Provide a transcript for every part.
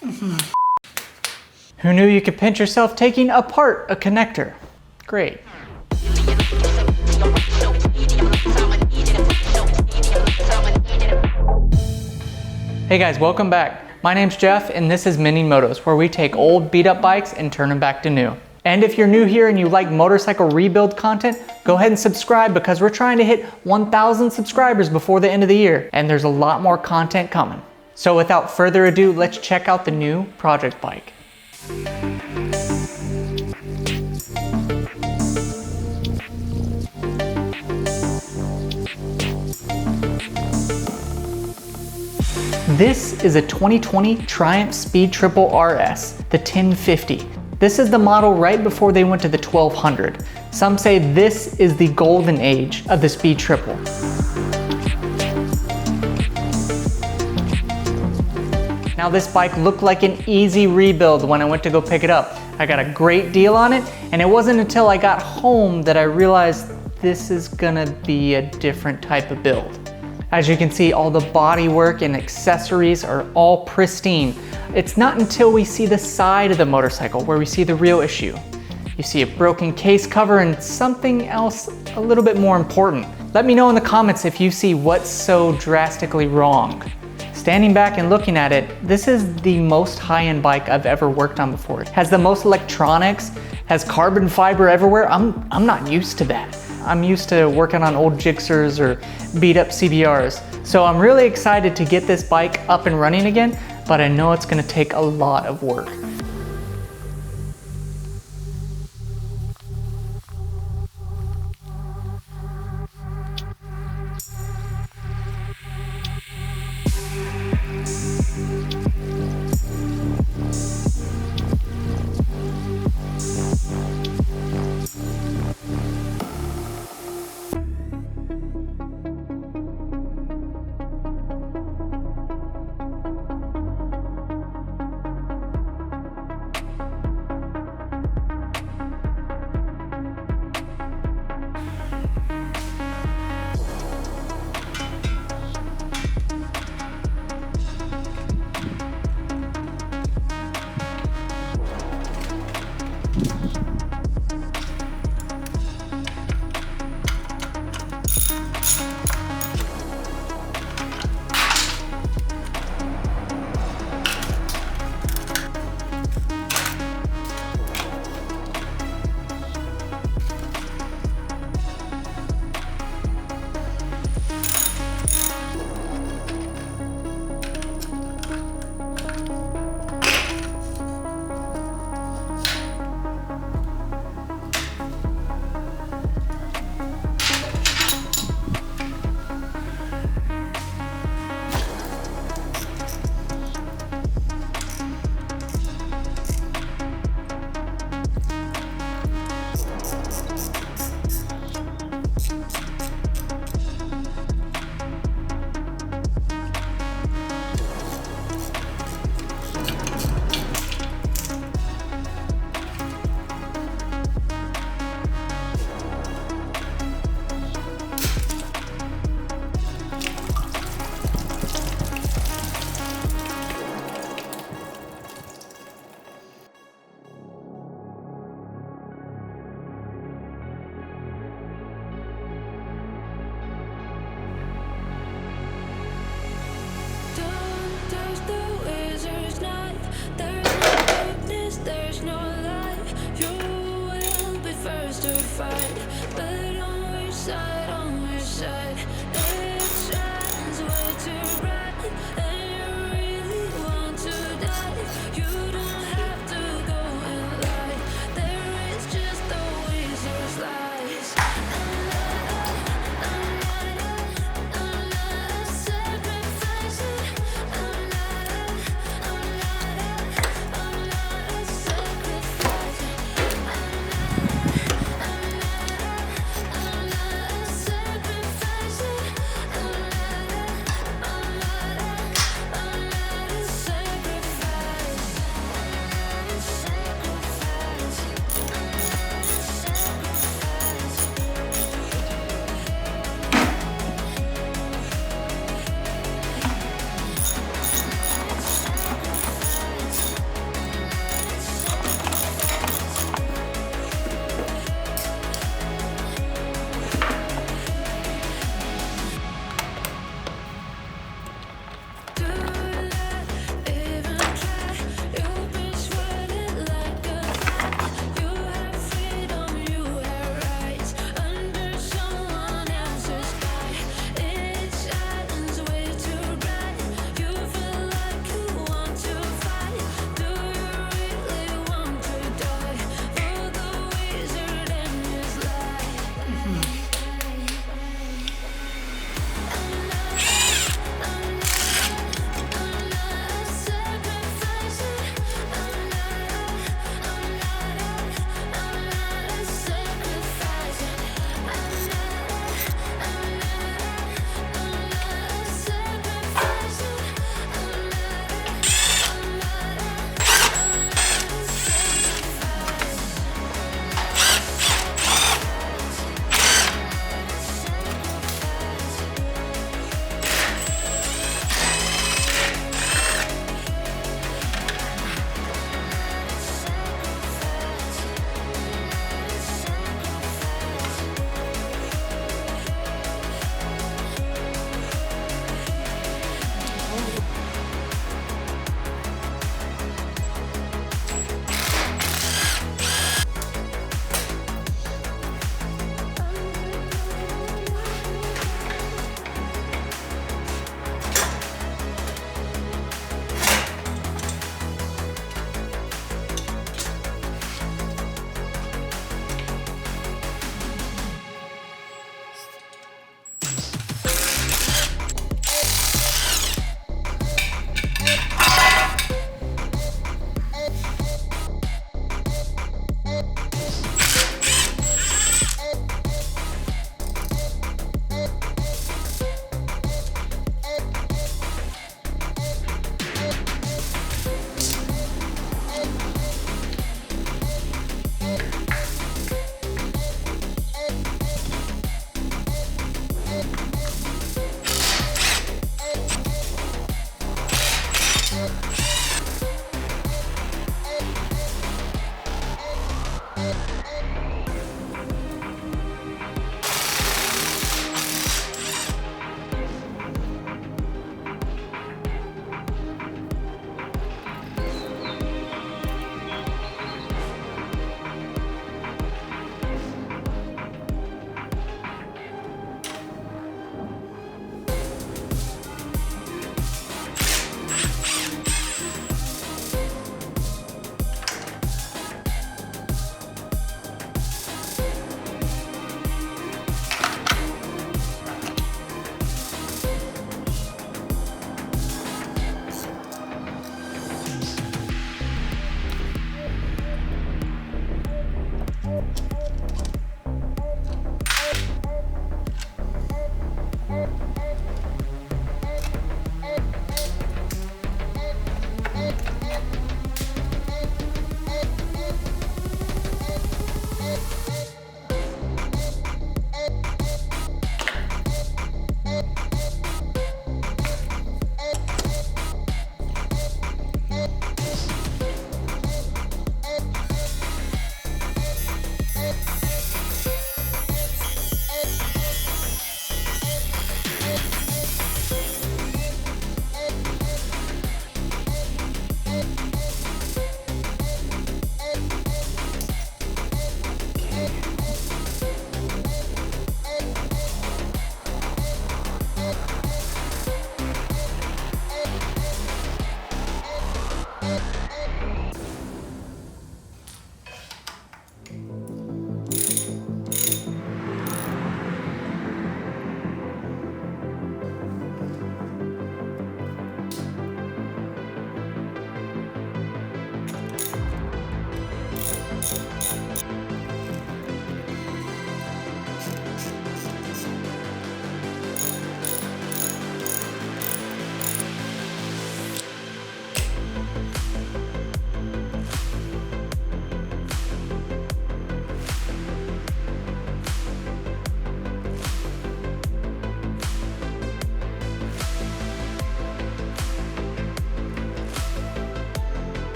Who knew you could pinch yourself taking apart a connector? Great. Hey guys, welcome back. My name's Jeff and this is Mending Motos, where we take old beat up bikes and turn them back to new. And if you're new here and you like motorcycle rebuild content, go ahead and subscribe because we're trying to hit 1,000 subscribers before the end of the year, and there's a lot more content coming. So without further ado, let's check out the new project bike. This is a 2020 Triumph Speed Triple RS, the 1050. This is the model right before they went to the 1200. Some say this is the golden age of the Speed Triple. Now this bike looked like an easy rebuild when I went to go pick it up. I got a great deal on it, and it wasn't until I got home that I realized this is gonna be a different type of build. As you can see, all the bodywork and accessories are all pristine. It's not until we see the side of the motorcycle where we see the real issue. You see a broken case cover and something else a little bit more important. Let me know in the comments if you see what's so drastically wrong. Standing back and looking at it, this is the most high-end bike I've ever worked on before. It has the most electronics, has carbon fiber everywhere. I'm not used to that. I'm used to working on old Gixxers or beat up CBRs. So I'm really excited to get this bike up and running again, but I know it's gonna take a lot of work.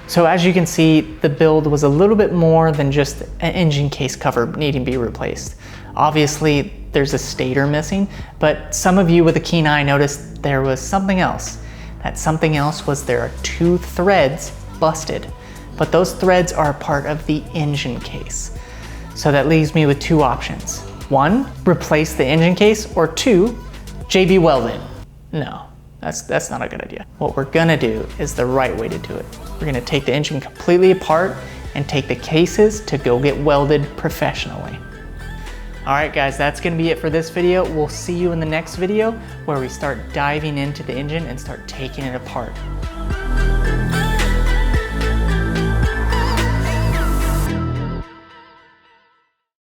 So as you can see, the build was a little bit more than just an engine case cover needing to be replaced. Obviously, there's a stator missing, but some of you with a keen eye noticed there was something else. That something else was there are 2 threads busted, but those threads are a part of the engine case. So that leaves me with 2 options. 1, replace the engine case, or 2, JB weld it. No, that's not a good idea. What we're gonna do is the right way to do it. We're gonna take the engine completely apart and take the cases to go get welded professionally. All right guys, that's gonna be it for this video. We'll see you in the next video where we start diving into the engine and start taking it apart.